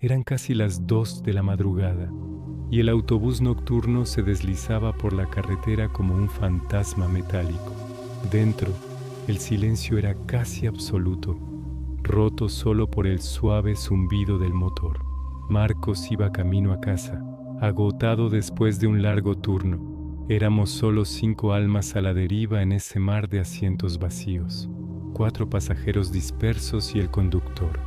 Eran casi las 2 de la madrugada y el autobús nocturno se deslizaba por la carretera como un fantasma metálico. Dentro, el silencio era casi absoluto, roto solo por el suave zumbido del motor. Marcos iba camino a casa, agotado después de un largo turno. Éramos solo 5 almas a la deriva en ese mar de asientos vacíos, 4 pasajeros dispersos y el conductor,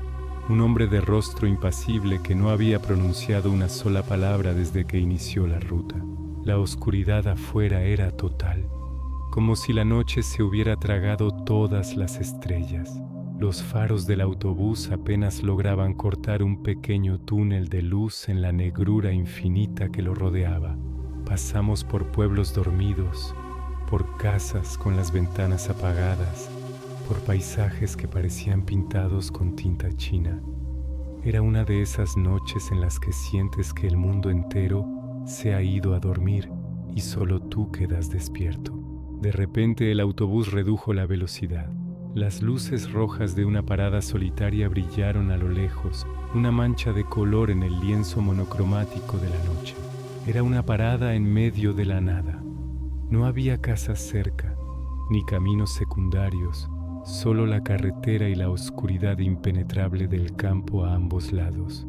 un hombre de rostro impasible que no había pronunciado una sola palabra desde que inició la ruta. La oscuridad afuera era total, como si la noche se hubiera tragado todas las estrellas. Los faros del autobús apenas lograban cortar un pequeño túnel de luz en la negrura infinita que lo rodeaba. Pasamos por pueblos dormidos, por casas con las ventanas apagadas, por paisajes que parecían pintados con tinta china. Era una de esas noches en las que sientes que el mundo entero se ha ido a dormir y solo tú quedas despierto. De repente el autobús redujo la velocidad. Las luces rojas de una parada solitaria brillaron a lo lejos, una mancha de color en el lienzo monocromático de la noche. Era una parada en medio de la nada. No había casas cerca, ni caminos secundarios, solo la carretera y la oscuridad impenetrable del campo a ambos lados.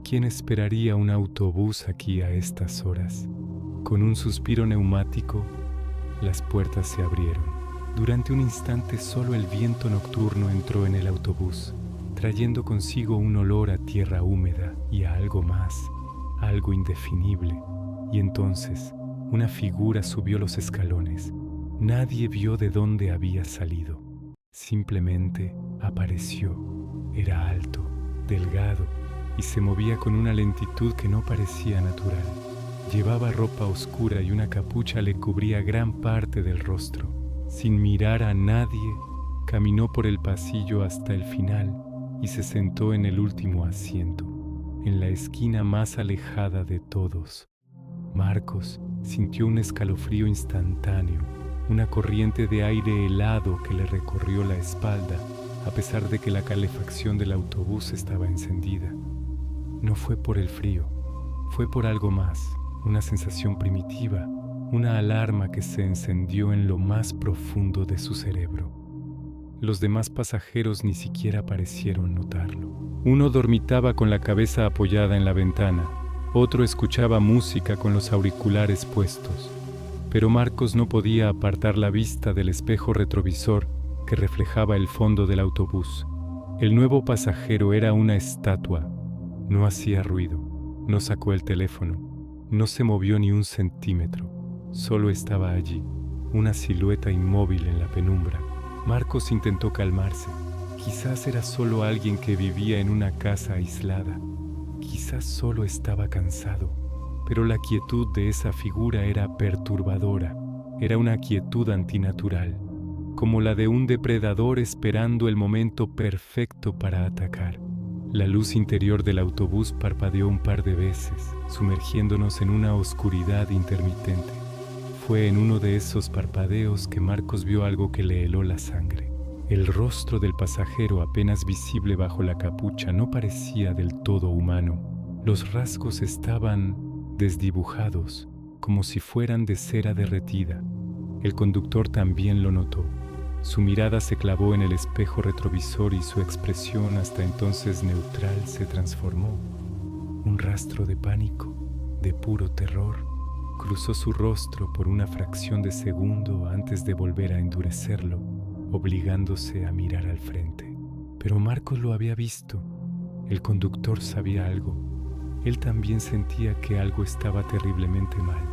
¿Quién esperaría un autobús aquí a estas horas? Con un suspiro neumático, las puertas se abrieron. Durante un instante solo el viento nocturno entró en el autobús, trayendo consigo un olor a tierra húmeda y a algo más, algo indefinible. Y entonces, una figura subió los escalones. Nadie vio de dónde había salido. Simplemente apareció. Era alto, delgado y se movía con una lentitud que no parecía natural. Llevaba ropa oscura y una capucha le cubría gran parte del rostro. Sin mirar a nadie, caminó por el pasillo hasta el final y se sentó en el último asiento, en la esquina más alejada de todos. Marcos sintió un escalofrío instantáneo, una corriente de aire helado que le recorrió la espalda, a pesar de que la calefacción del autobús estaba encendida. No fue por el frío, fue por algo más, una sensación primitiva, una alarma que se encendió en lo más profundo de su cerebro. Los demás pasajeros ni siquiera parecieron notarlo. Uno dormitaba con la cabeza apoyada en la ventana, otro escuchaba música con los auriculares puestos, pero Marcos no podía apartar la vista del espejo retrovisor que reflejaba el fondo del autobús. El nuevo pasajero era una estatua. No hacía ruido, no sacó el teléfono, no se movió ni un centímetro. Solo estaba allí, una silueta inmóvil en la penumbra. Marcos intentó calmarse. Quizás era solo alguien que vivía en una casa aislada. Quizás solo estaba cansado. Pero la quietud de esa figura era perturbadora. Era una quietud antinatural, como la de un depredador esperando el momento perfecto para atacar. La luz interior del autobús parpadeó un par de veces, sumergiéndonos en una oscuridad intermitente. Fue en uno de esos parpadeos que Marcos vio algo que le heló la sangre. El rostro del pasajero, apenas visible bajo la capucha, no parecía del todo humano. Los rasgos estaban desdibujados, como si fueran de cera derretida. El conductor también lo notó. Su mirada se clavó en el espejo retrovisor y su expresión, hasta entonces neutral, se transformó. Un rastro de pánico, de puro terror, cruzó su rostro por una fracción de segundo antes de volver a endurecerlo, obligándose a mirar al frente. Pero Marcos lo había visto. El conductor sabía algo. Él también sentía que algo estaba terriblemente mal.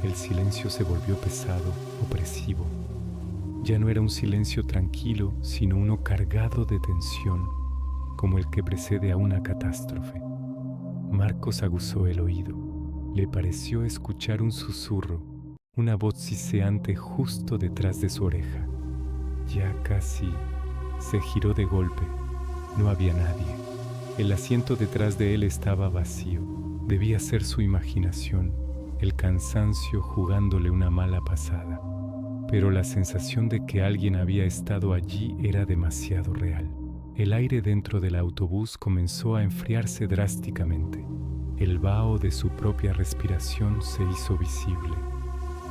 El silencio se volvió pesado, opresivo. Ya no era un silencio tranquilo, sino uno cargado de tensión, como el que precede a una catástrofe. Marcos aguzó el oído. Le pareció escuchar un susurro, una voz siseante justo detrás de su oreja. Ya casi se giró de golpe. No había nadie. El asiento detrás de él estaba vacío. Debía ser su imaginación, el cansancio jugándole una mala pasada. Pero la sensación de que alguien había estado allí era demasiado real. El aire dentro del autobús comenzó a enfriarse drásticamente. El vaho de su propia respiración se hizo visible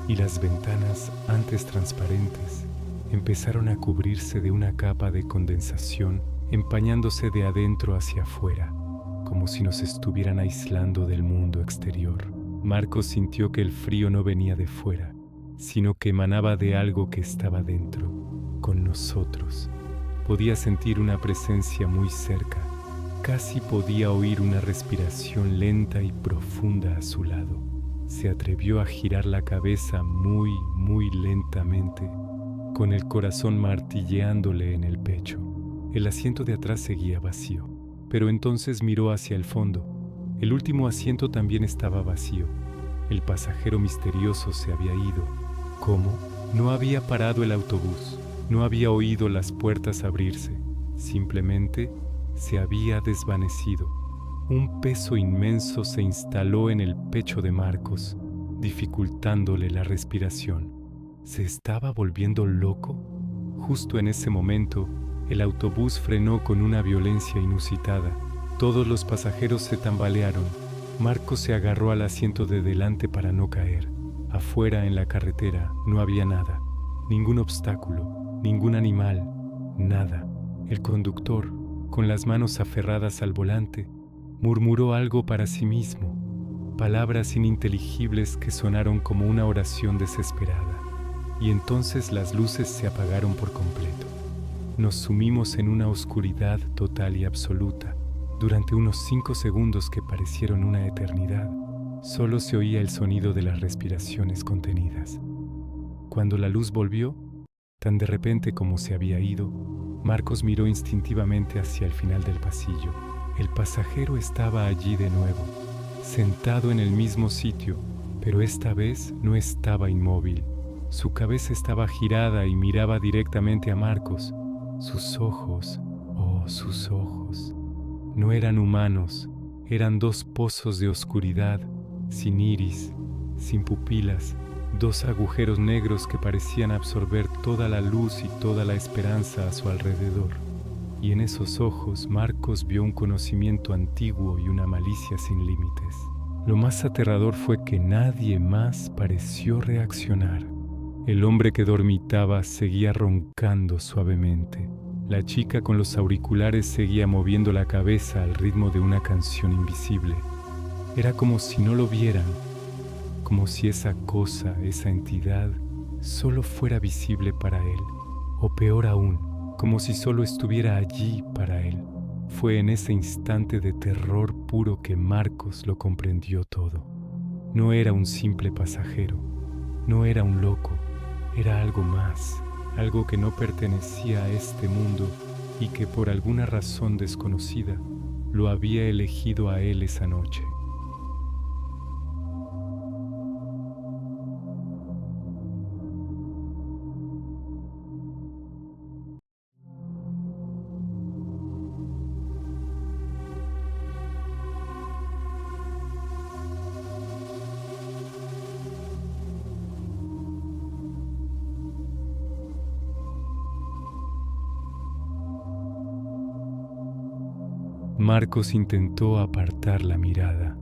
y las ventanas, antes transparentes, empezaron a cubrirse de una capa de condensación, empañándose de adentro hacia afuera, como si nos estuvieran aislando del mundo exterior. Marcos sintió que el frío no venía de fuera, sino que emanaba de algo que estaba dentro, con nosotros. Podía sentir una presencia muy cerca, casi podía oír una respiración lenta y profunda a su lado. Se atrevió a girar la cabeza muy, muy lentamente, con el corazón martilleándole en el pecho. El asiento de atrás seguía vacío, pero entonces miró hacia el fondo. El último asiento también estaba vacío. El pasajero misterioso se había ido. ¿Cómo? No había parado el autobús, no había oído las puertas abrirse, simplemente se había desvanecido. Un peso inmenso se instaló en el pecho de Marcos, dificultándole la respiración. ¿Se estaba volviendo loco? Justo en ese momento, el autobús frenó con una violencia inusitada. Todos los pasajeros se tambalearon. Marcos se agarró al asiento de delante para no caer. Afuera, en la carretera, no había nada. Ningún obstáculo, ningún animal, nada. El conductor, con las manos aferradas al volante, murmuró algo para sí mismo, palabras ininteligibles que sonaron como una oración desesperada. Y entonces las luces se apagaron por completo. Nos sumimos en una oscuridad total y absoluta. Durante unos 5 segundos que parecieron una eternidad, solo se oía el sonido de las respiraciones contenidas. Cuando la luz volvió, tan de repente como se había ido, Marcos miró instintivamente hacia el final del pasillo. El pasajero estaba allí de nuevo, sentado en el mismo sitio, pero esta vez no estaba inmóvil. Su cabeza estaba girada y miraba directamente a Marcos. Sus ojos, oh, sus ojos, no eran humanos, eran 2 pozos de oscuridad, sin iris, sin pupilas, 2 agujeros negros que parecían absorber toda la luz y toda la esperanza a su alrededor. Y en esos ojos Marcos vio un conocimiento antiguo y una malicia sin límites. Lo más aterrador fue que nadie más pareció reaccionar. El hombre que dormitaba seguía roncando suavemente. La chica con los auriculares seguía moviendo la cabeza al ritmo de una canción invisible. Era como si no lo vieran, como si esa cosa, esa entidad, solo fuera visible para él, o peor aún, como si solo estuviera allí para él. Fue en ese instante de terror puro que Marcos lo comprendió todo. No era un simple pasajero, no era un loco, era algo más, algo que no pertenecía a este mundo y que por alguna razón desconocida lo había elegido a él esa noche. Marcos intentó apartar la mirada.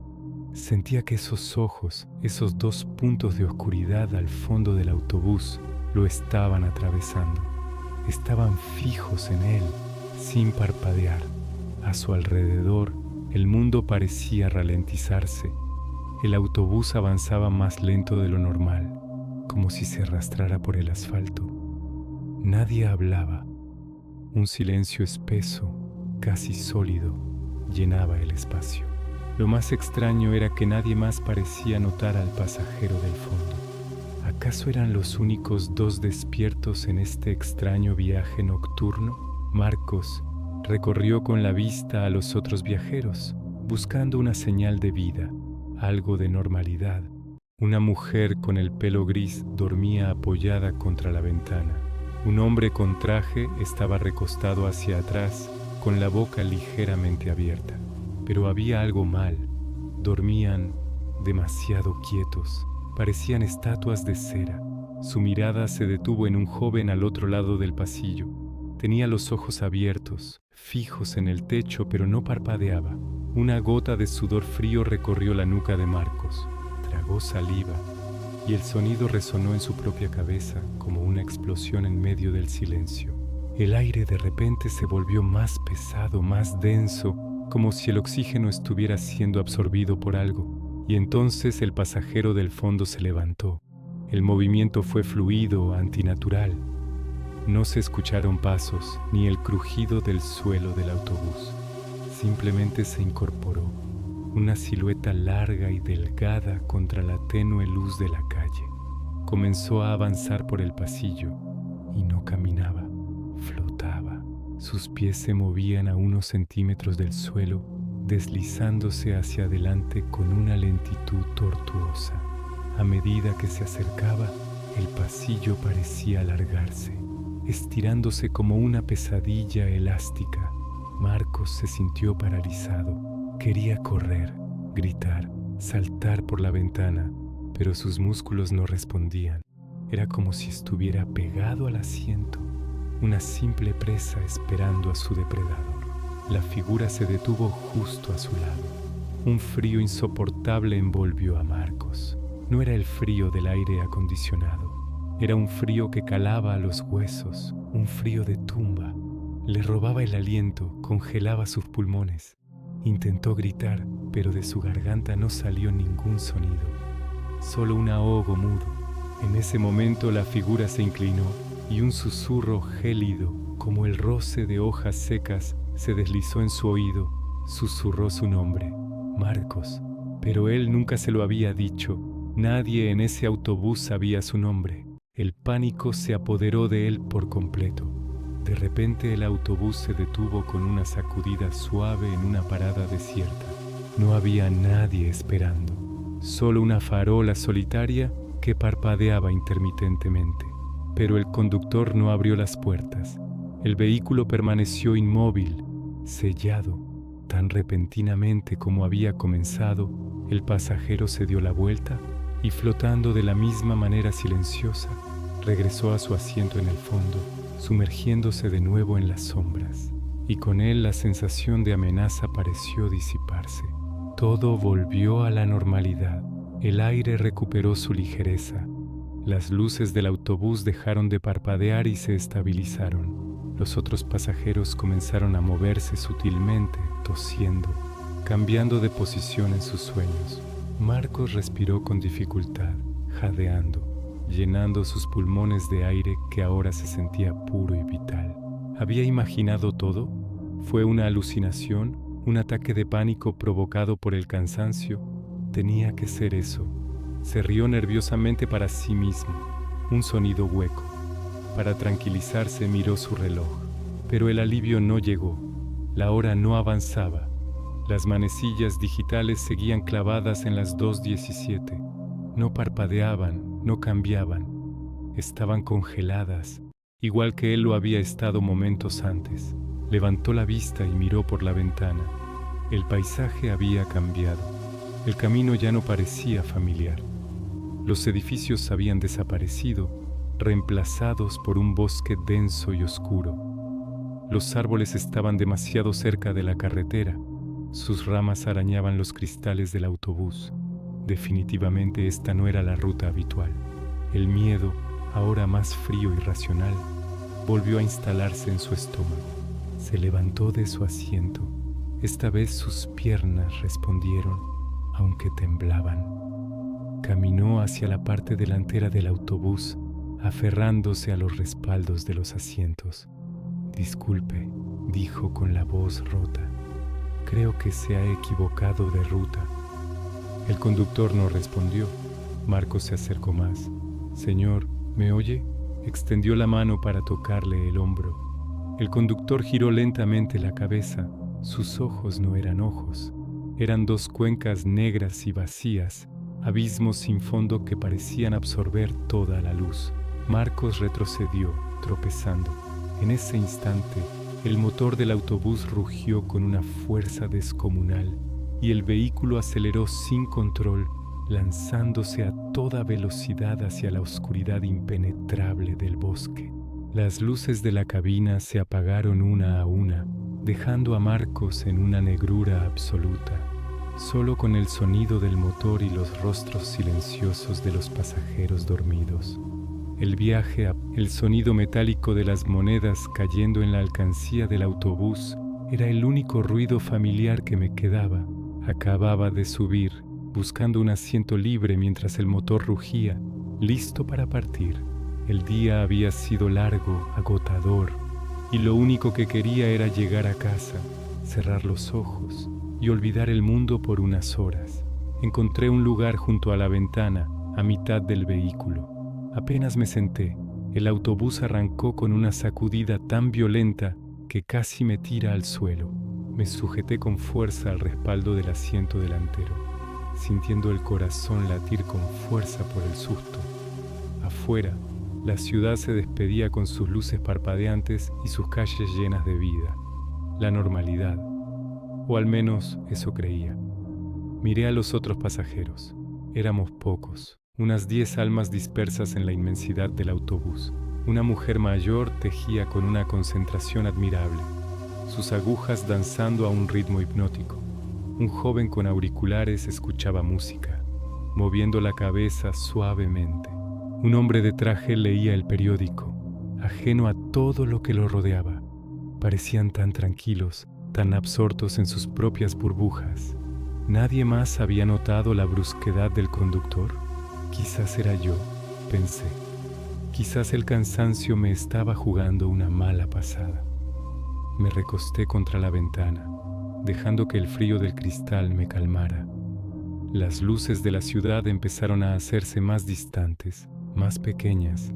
Sentía que esos ojos, esos 2 puntos de oscuridad al fondo del autobús, lo estaban atravesando. Estaban fijos en él, sin parpadear. A su alrededor, el mundo parecía ralentizarse. El autobús avanzaba más lento de lo normal, como si se arrastrara por el asfalto. Nadie hablaba. Un silencio espeso, casi sólido, llenaba el espacio. Lo más extraño era que nadie más parecía notar al pasajero del fondo. ¿Acaso eran los únicos 2 despiertos en este extraño viaje nocturno? Marcos recorrió con la vista a los otros viajeros, buscando una señal de vida, algo de normalidad. Una mujer con el pelo gris dormía apoyada contra la ventana. Un hombre con traje estaba recostado hacia atrás, con la boca ligeramente abierta. Pero había algo mal. Dormían demasiado quietos. Parecían estatuas de cera. Su mirada se detuvo en un joven al otro lado del pasillo. Tenía los ojos abiertos, fijos en el techo, pero no parpadeaba. Una gota de sudor frío recorrió la nuca de Marcos. Tragó saliva y el sonido resonó en su propia cabeza como una explosión en medio del silencio. El aire de repente se volvió más pesado, más denso, como si el oxígeno estuviera siendo absorbido por algo. Y entonces el pasajero del fondo se levantó. El movimiento fue fluido, antinatural. No se escucharon pasos ni el crujido del suelo del autobús. Simplemente se incorporó, una silueta larga y delgada contra la tenue luz de la calle. Comenzó a avanzar por el pasillo y no caminaba, flotaba. Sus pies se movían a unos centímetros del suelo, deslizándose hacia adelante con una lentitud tortuosa. A medida que se acercaba, el pasillo parecía alargarse, estirándose como una pesadilla elástica. Marcos se sintió paralizado. Quería correr, gritar, saltar por la ventana, pero sus músculos no respondían. Era como si estuviera pegado al asiento, una simple presa esperando a su depredador. La figura se detuvo justo a su lado. Un frío insoportable envolvió a Marcos. No era el frío del aire acondicionado. Era un frío que calaba a los huesos, un frío de tumba. Le robaba el aliento, congelaba sus pulmones. Intentó gritar, pero de su garganta no salió ningún sonido, solo un ahogo mudo. En ese momento la figura se inclinó y un susurro gélido, como el roce de hojas secas, se deslizó en su oído. Susurró su nombre, Marcos, pero él nunca se lo había dicho. Nadie en ese autobús sabía su nombre. El pánico se apoderó de él por completo. De repente el autobús se detuvo con una sacudida suave en una parada desierta. No había nadie esperando, solo una farola solitaria que parpadeaba intermitentemente. Pero el conductor no abrió las puertas. El vehículo permaneció inmóvil, sellado. Tan repentinamente como había comenzado, el pasajero se dio la vuelta y, flotando de la misma manera silenciosa, regresó a su asiento en el fondo, sumergiéndose de nuevo en las sombras, y con él la sensación de amenaza pareció disiparse. Todo volvió a la normalidad. El aire recuperó su ligereza. Las luces del autobús dejaron de parpadear y se estabilizaron. Los otros pasajeros comenzaron a moverse sutilmente, tosiendo, cambiando de posición en sus sueños. Marcos respiró con dificultad, jadeando, llenando sus pulmones de aire que ahora se sentía puro y vital. ¿Había imaginado todo? ¿Fue una alucinación? ¿Un ataque de pánico provocado por el cansancio? Tenía que ser eso. Se rió nerviosamente para sí mismo, un sonido hueco. Para tranquilizarse miró su reloj, pero el alivio no llegó. La hora no avanzaba. Las manecillas digitales seguían clavadas en las 2:17. No parpadeaban, no cambiaban. Estaban congeladas, igual que él lo había estado momentos antes. Levantó la vista y miró por la ventana. El paisaje había cambiado. El camino ya no parecía familiar. Los edificios habían desaparecido, reemplazados por un bosque denso y oscuro. Los árboles estaban demasiado cerca de la carretera. Sus ramas arañaban los cristales del autobús. Definitivamente esta no era la ruta habitual. El miedo, ahora más frío y racional, volvió a instalarse en su estómago. Se levantó de su asiento. Esta vez sus piernas respondieron, aunque temblaban. Caminó hacia la parte delantera del autobús, aferrándose a los respaldos de los asientos. «Disculpe», dijo con la voz rota. «Creo que se ha equivocado de ruta». El conductor no respondió. Marcos se acercó más. «Señor, ¿me oye?». Extendió la mano para tocarle el hombro. El conductor giró lentamente la cabeza. Sus ojos no eran ojos. Eran dos cuencas negras y vacías, abismos sin fondo que parecían absorber toda la luz. Marcos retrocedió, tropezando. En ese instante, el motor del autobús rugió con una fuerza descomunal y el vehículo aceleró sin control, lanzándose a toda velocidad hacia la oscuridad impenetrable del bosque. Las luces de la cabina se apagaron una a una, dejando a Marcos en una negrura absoluta, solo con el sonido del motor y los rostros silenciosos de los pasajeros dormidos. El sonido metálico de las monedas cayendo en la alcancía del autobús era el único ruido familiar que me quedaba. Acababa de subir, buscando un asiento libre mientras el motor rugía, listo para partir. El día había sido largo, agotador, y lo único que quería era llegar a casa, cerrar los ojos y olvidar el mundo por unas horas. Encontré un lugar junto a la ventana, a mitad del vehículo. Apenas me senté, el autobús arrancó con una sacudida tan violenta que casi me tira al suelo. Me sujeté con fuerza al respaldo del asiento delantero, sintiendo el corazón latir con fuerza por el susto. Afuera, la ciudad se despedía con sus luces parpadeantes y sus calles llenas de vida. La normalidad, o al menos eso creía. Miré a los otros pasajeros. Éramos pocos. Unas 10 almas dispersas en la inmensidad del autobús. Una mujer mayor tejía con una concentración admirable, sus agujas danzando a un ritmo hipnótico. Un joven con auriculares escuchaba música, moviendo la cabeza suavemente. Un hombre de traje leía el periódico, ajeno a todo lo que lo rodeaba. Parecían tan tranquilos, tan absortos en sus propias burbujas. ¿Nadie más había notado la brusquedad del conductor? Quizás era yo, pensé. Quizás el cansancio me estaba jugando una mala pasada. Me recosté contra la ventana, dejando que el frío del cristal me calmara. Las luces de la ciudad empezaron a hacerse más distantes, más pequeñas,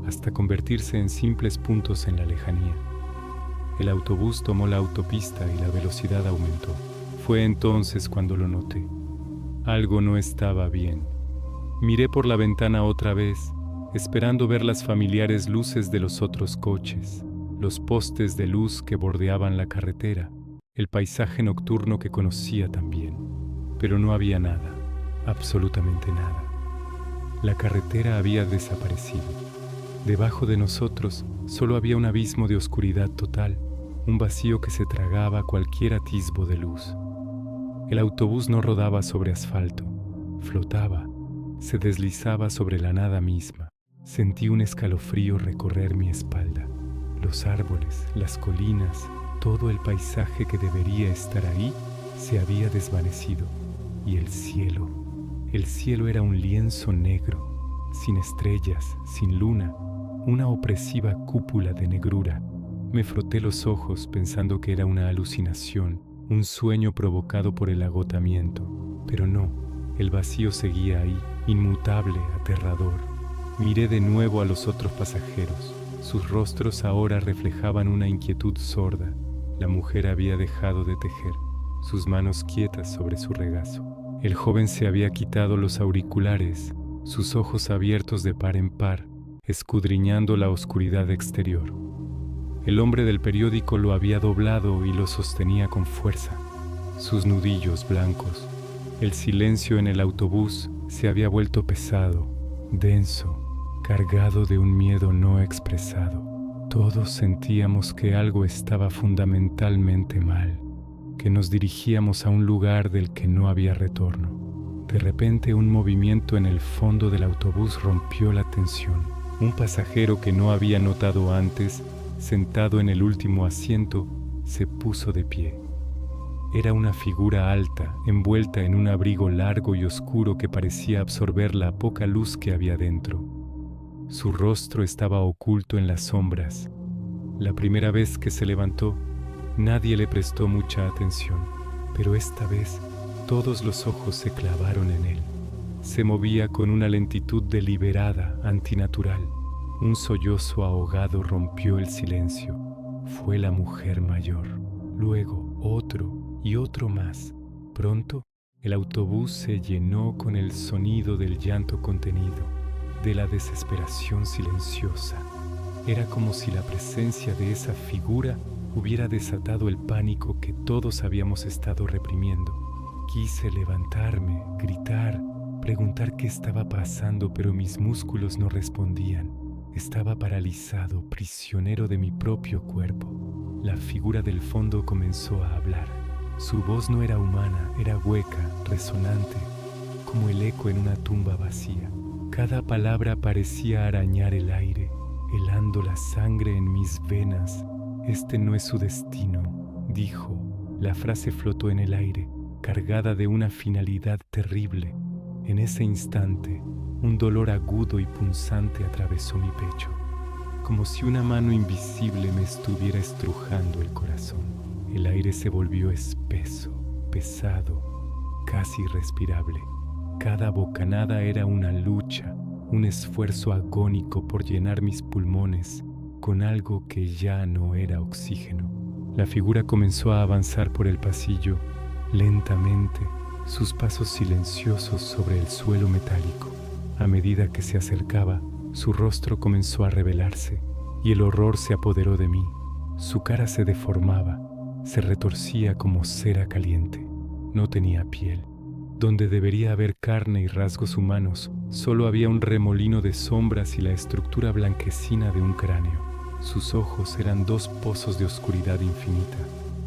hasta convertirse en simples puntos en la lejanía. El autobús tomó la autopista y la velocidad aumentó. Fue entonces cuando lo noté. Algo no estaba bien. Miré por la ventana otra vez, esperando ver las familiares luces de los otros coches, los postes de luz que bordeaban la carretera, el paisaje nocturno que conocía también. Pero no había nada, absolutamente nada. La carretera había desaparecido. Debajo de nosotros solo había un abismo de oscuridad total, un vacío que se tragaba cualquier atisbo de luz. El autobús no rodaba sobre asfalto, flotaba. Se deslizaba sobre la nada misma. Sentí un escalofrío recorrer mi espalda. Los árboles, las colinas, todo el paisaje que debería estar ahí se había desvanecido. Y el cielo era un lienzo negro, sin estrellas, sin luna, una opresiva cúpula de negrura. Me froté los ojos pensando que era una alucinación, un sueño provocado por el agotamiento, pero no. El vacío seguía ahí, inmutable, aterrador. Miré de nuevo a los otros pasajeros. Sus rostros ahora reflejaban una inquietud sorda. La mujer había dejado de tejer, sus manos quietas sobre su regazo. El joven se había quitado los auriculares, sus ojos abiertos de par en par, escudriñando la oscuridad exterior. El hombre del periódico lo había doblado y lo sostenía con fuerza. Sus nudillos blancos. El silencio en el autobús se había vuelto pesado, denso, cargado de un miedo no expresado. Todos sentíamos que algo estaba fundamentalmente mal, que nos dirigíamos a un lugar del que no había retorno. De repente, un movimiento en el fondo del autobús rompió la tensión. Un pasajero que no había notado antes, sentado en el último asiento, se puso de pie. Era una figura alta, envuelta en un abrigo largo y oscuro que parecía absorber la poca luz que había dentro. Su rostro estaba oculto en las sombras. La primera vez que se levantó, nadie le prestó mucha atención, pero esta vez todos los ojos se clavaron en él. Se movía con una lentitud deliberada, antinatural. Un sollozo ahogado rompió el silencio. Fue la mujer mayor. Luego otro y otro más. Pronto, el autobús se llenó con el sonido del llanto contenido, de la desesperación silenciosa. Era como si la presencia de esa figura hubiera desatado el pánico que todos habíamos estado reprimiendo. Quise levantarme, gritar, preguntar qué estaba pasando, pero mis músculos no respondían. Estaba paralizado, prisionero de mi propio cuerpo. La figura del fondo comenzó a hablar. Su voz no era humana, era hueca, resonante, como el eco en una tumba vacía. Cada palabra parecía arañar el aire, helando la sangre en mis venas. Este no es su destino, dijo. La frase flotó en el aire, cargada de una finalidad terrible. En ese instante, un dolor agudo y punzante atravesó mi pecho, como si una mano invisible me estuviera estrujando el corazón. El aire se volvió espeso, pesado, casi irrespirable. Cada bocanada era una lucha, un esfuerzo agónico por llenar mis pulmones con algo que ya no era oxígeno. La figura comenzó a avanzar por el pasillo, lentamente, sus pasos silenciosos sobre el suelo metálico. A medida que se acercaba, su rostro comenzó a revelarse y el horror se apoderó de mí. Su cara se deformaba, se retorcía como cera caliente. No tenía piel. Donde debería haber carne y rasgos humanos, solo había un remolino de sombras y la estructura blanquecina de un cráneo. Sus ojos eran dos pozos de oscuridad infinita,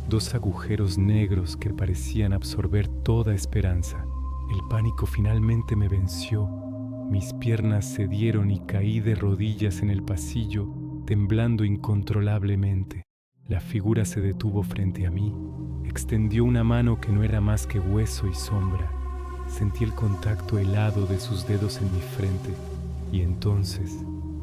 dos agujeros negros que parecían absorber toda esperanza. El pánico finalmente me venció. Mis piernas cedieron y caí de rodillas en el pasillo, temblando incontrolablemente. La figura se detuvo frente a mí, extendió una mano que no era más que hueso y sombra. Sentí el contacto helado de sus dedos en mi frente y entonces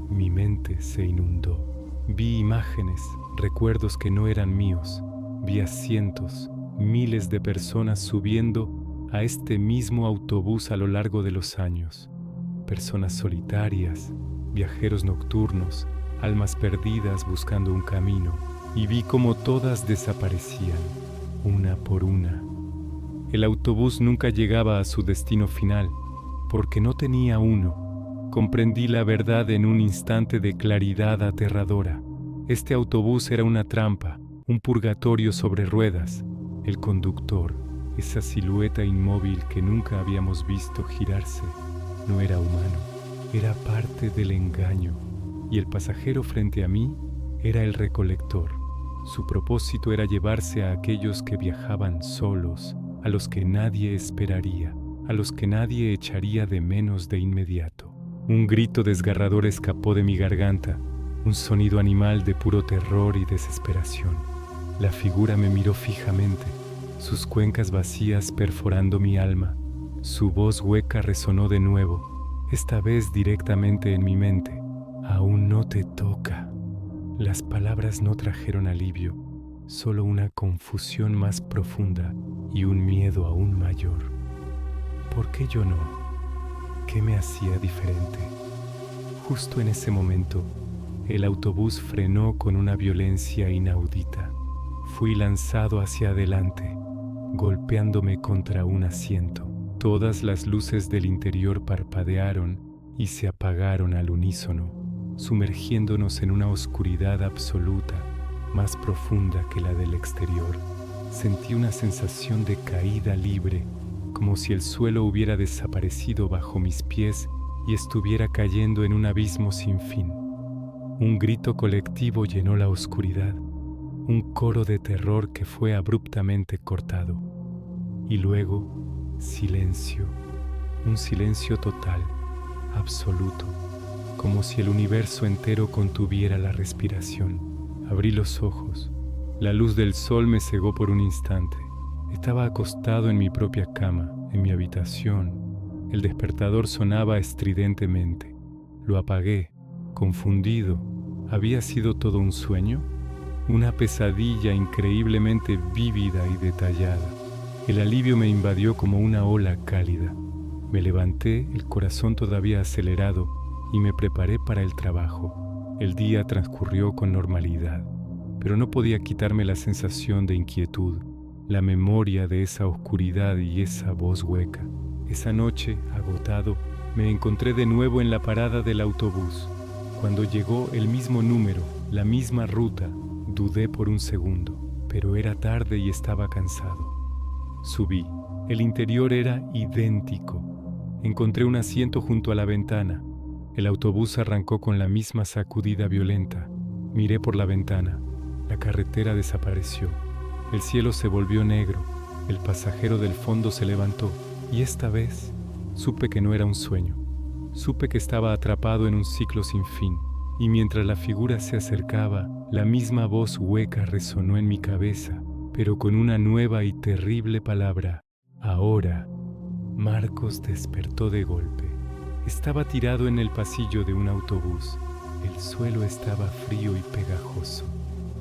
mi mente se inundó. Vi imágenes, recuerdos que no eran míos. Vi a cientos, miles de personas subiendo a este mismo autobús a lo largo de los años. Personas solitarias, viajeros nocturnos, almas perdidas buscando un camino. Y vi cómo todas desaparecían, una por una. El autobús nunca llegaba a su destino final, porque no tenía uno. Comprendí la verdad en un instante de claridad aterradora. Este autobús era una trampa, un purgatorio sobre ruedas. El conductor, esa silueta inmóvil que nunca habíamos visto girarse, no era humano, era parte del engaño. Y el pasajero frente a mí era el recolector. Su propósito era llevarse a aquellos que viajaban solos, a los que nadie esperaría, a los que nadie echaría de menos de inmediato. Un grito desgarrador escapó de mi garganta, un sonido animal de puro terror y desesperación. La figura me miró fijamente, sus cuencas vacías perforando mi alma. Su voz hueca resonó de nuevo, esta vez directamente en mi mente. Aún no te toca. Las palabras no trajeron alivio, solo una confusión más profunda y un miedo aún mayor. ¿Por qué yo no? ¿Qué me hacía diferente? Justo en ese momento, el autobús frenó con una violencia inaudita. Fui lanzado hacia adelante, golpeándome contra un asiento. Todas las luces del interior parpadearon y se apagaron al unísono, sumergiéndonos en una oscuridad absoluta, más profunda que la del exterior. Sentí una sensación de caída libre, como si el suelo hubiera desaparecido bajo mis pies y estuviera cayendo en un abismo sin fin. Un grito colectivo llenó la oscuridad, un coro de terror que fue abruptamente cortado. Y luego, silencio, un silencio total, absoluto, como si el universo entero contuviera la respiración. Abrí los ojos. La luz del sol me cegó por un instante. Estaba acostado en mi propia cama, en mi habitación. El despertador sonaba estridentemente. Lo apagué, confundido. ¿Había sido todo un sueño? Una pesadilla increíblemente vívida y detallada. El alivio me invadió como una ola cálida. Me levanté, el corazón todavía acelerado, y me preparé para el trabajo. El día transcurrió con normalidad, pero no podía quitarme la sensación de inquietud, la memoria de esa oscuridad y esa voz hueca. Esa noche, agotado, me encontré de nuevo en la parada del autobús. Cuando llegó el mismo número, la misma ruta, dudé por un segundo, pero era tarde y estaba cansado. Subí. El interior era idéntico. Encontré un asiento junto a la ventana. El autobús arrancó con la misma sacudida violenta. Miré por la ventana. La carretera desapareció. El cielo se volvió negro. El pasajero del fondo se levantó. Y esta vez supe que no era un sueño. Supe que estaba atrapado en un ciclo sin fin. Y mientras la figura se acercaba, la misma voz hueca resonó en mi cabeza, pero con una nueva y terrible palabra. Ahora. Marcos despertó de golpe. Estaba tirado en el pasillo de un autobús. El suelo estaba frío y pegajoso.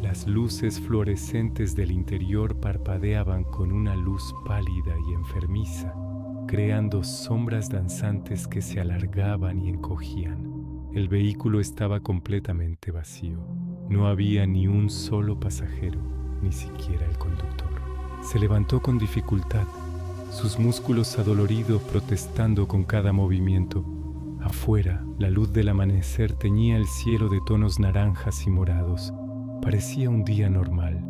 Las luces fluorescentes del interior parpadeaban con una luz pálida y enfermiza, creando sombras danzantes que se alargaban y encogían. El vehículo estaba completamente vacío. No había ni un solo pasajero, ni siquiera el conductor. Se levantó con dificultad, sus músculos adoloridos protestando con cada movimiento. Afuera, la luz del amanecer teñía el cielo de tonos naranjas y morados. Parecía un día normal.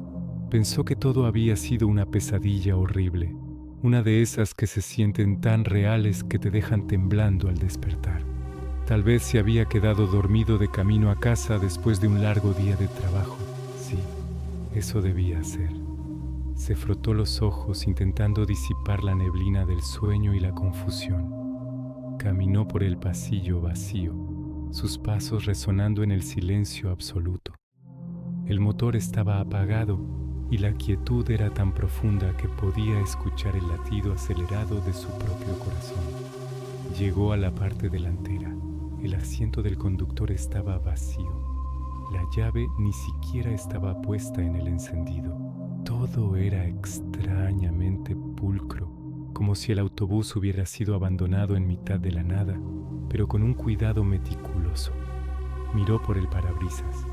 Pensó que todo había sido una pesadilla horrible, una de esas que se sienten tan reales que te dejan temblando al despertar. Tal vez se había quedado dormido de camino a casa después de un largo día de trabajo. Sí, eso debía ser. Se frotó los ojos intentando disipar la neblina del sueño y la confusión. Caminó por el pasillo vacío, sus pasos resonando en el silencio absoluto. El motor estaba apagado y la quietud era tan profunda que podía escuchar el latido acelerado de su propio corazón. Llegó a la parte delantera. El asiento del conductor estaba vacío. La llave ni siquiera estaba puesta en el encendido. Todo era extrañamente pulcro, como si el autobús hubiera sido abandonado en mitad de la nada, pero con un cuidado meticuloso. Miró por el parabrisas.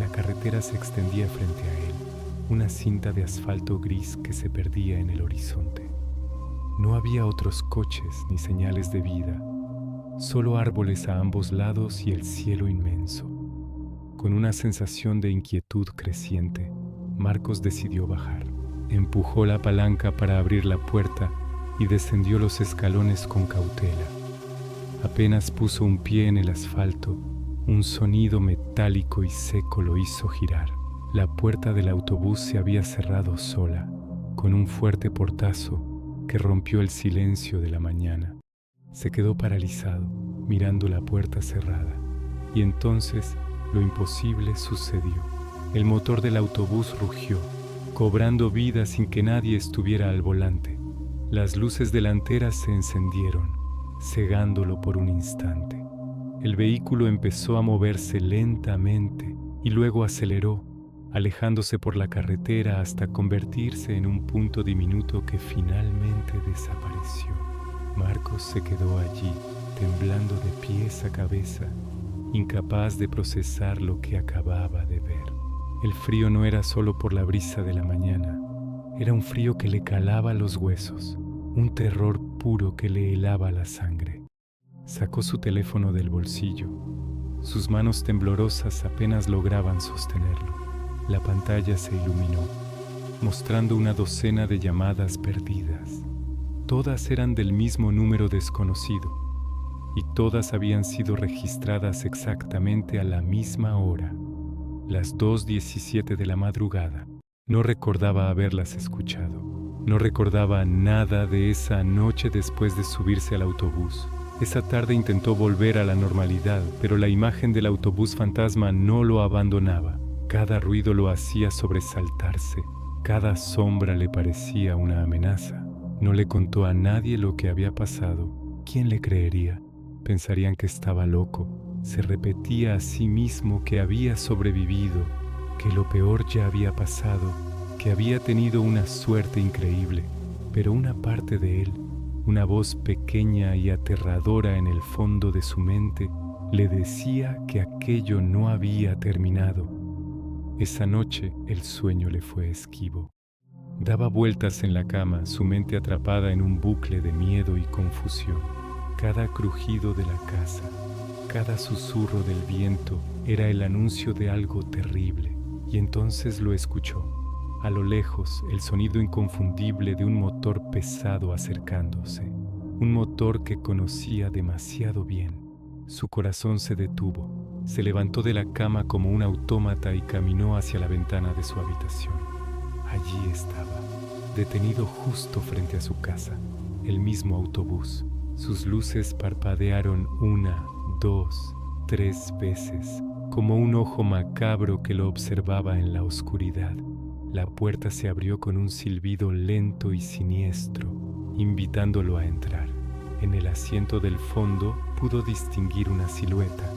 La carretera se extendía frente a él, una cinta de asfalto gris que se perdía en el horizonte. No había otros coches ni señales de vida, solo árboles a ambos lados y el cielo inmenso. Con una sensación de inquietud creciente, Marcos decidió bajar. Empujó la palanca para abrir la puerta y descendió los escalones con cautela. Apenas puso un pie en el asfalto, un sonido metálico y seco lo hizo girar. La puerta del autobús se había cerrado sola, con un fuerte portazo que rompió el silencio de la mañana. Se quedó paralizado, mirando la puerta cerrada. Y entonces, lo imposible sucedió. El motor del autobús rugió, cobrando vida sin que nadie estuviera al volante. Las luces delanteras se encendieron, cegándolo por un instante. El vehículo empezó a moverse lentamente y luego aceleró, alejándose por la carretera hasta convertirse en un punto diminuto que finalmente desapareció. Marcos se quedó allí, temblando de pies a cabeza, incapaz de procesar lo que acababa de ver. El frío no era solo por la brisa de la mañana, era un frío que le calaba los huesos, un terror puro que le helaba la sangre. Sacó su teléfono del bolsillo. Sus manos temblorosas apenas lograban sostenerlo. La pantalla se iluminó, mostrando una docena de llamadas perdidas. Todas eran del mismo número desconocido, y todas habían sido registradas exactamente a la misma hora, las 2:17 de la madrugada. No recordaba haberlas escuchado. No recordaba nada de esa noche después de subirse al autobús. Esa tarde intentó volver a la normalidad, pero la imagen del autobús fantasma no lo abandonaba. Cada ruido lo hacía sobresaltarse. Cada sombra le parecía una amenaza. No le contó a nadie lo que había pasado. ¿Quién le creería? Pensarían que estaba loco. Se repetía a sí mismo que había sobrevivido, que lo peor ya había pasado, que había tenido una suerte increíble. Pero una parte de él, una voz pequeña y aterradora en el fondo de su mente, le decía que aquello no había terminado. Esa noche el sueño le fue esquivo. Daba vueltas en la cama, su mente atrapada en un bucle de miedo y confusión. Cada crujido de la casa, cada susurro del viento era el anuncio de algo terrible. Y entonces lo escuchó. A lo lejos, el sonido inconfundible de un motor pesado acercándose. Un motor que conocía demasiado bien. Su corazón se detuvo, se levantó de la cama como un autómata y caminó hacia la ventana de su habitación. Allí estaba, detenido justo frente a su casa, el mismo autobús. Sus luces parpadearon 1, 2, 3 veces, como un ojo macabro que lo observaba en la oscuridad. La puerta se abrió con un silbido lento y siniestro, invitándolo a entrar. En el asiento del fondo pudo distinguir una silueta,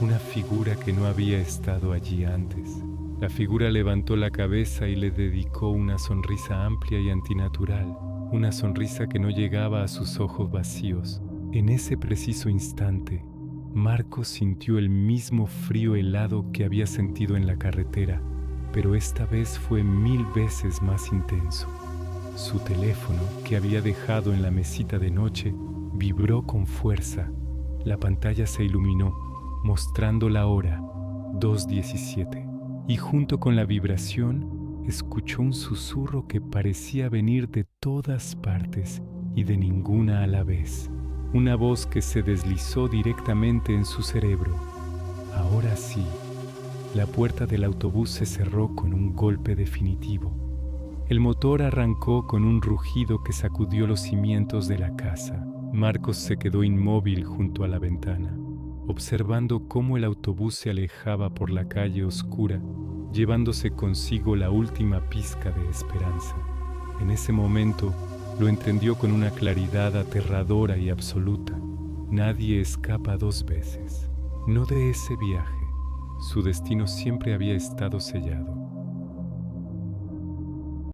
una figura que no había estado allí antes. La figura levantó la cabeza y le dedicó una sonrisa amplia y antinatural, una sonrisa que no llegaba a sus ojos vacíos. En ese preciso instante, Marcos sintió el mismo frío helado que había sentido en la carretera, pero esta vez fue 1000 veces más intenso. Su teléfono, que había dejado en la mesita de noche, vibró con fuerza. La pantalla se iluminó, mostrando la hora, 2:17, y junto con la vibración, escuchó un susurro que parecía venir de todas partes y de ninguna a la vez. Una voz que se deslizó directamente en su cerebro. Ahora sí. La puerta del autobús se cerró con un golpe definitivo. El motor arrancó con un rugido que sacudió los cimientos de la casa. Marcos se quedó inmóvil junto a la ventana, observando cómo el autobús se alejaba por la calle oscura, llevándose consigo la última pizca de esperanza. En ese momento, lo entendió con una claridad aterradora y absoluta. Nadie escapa 2 veces. No de ese viaje. Su destino siempre había estado sellado.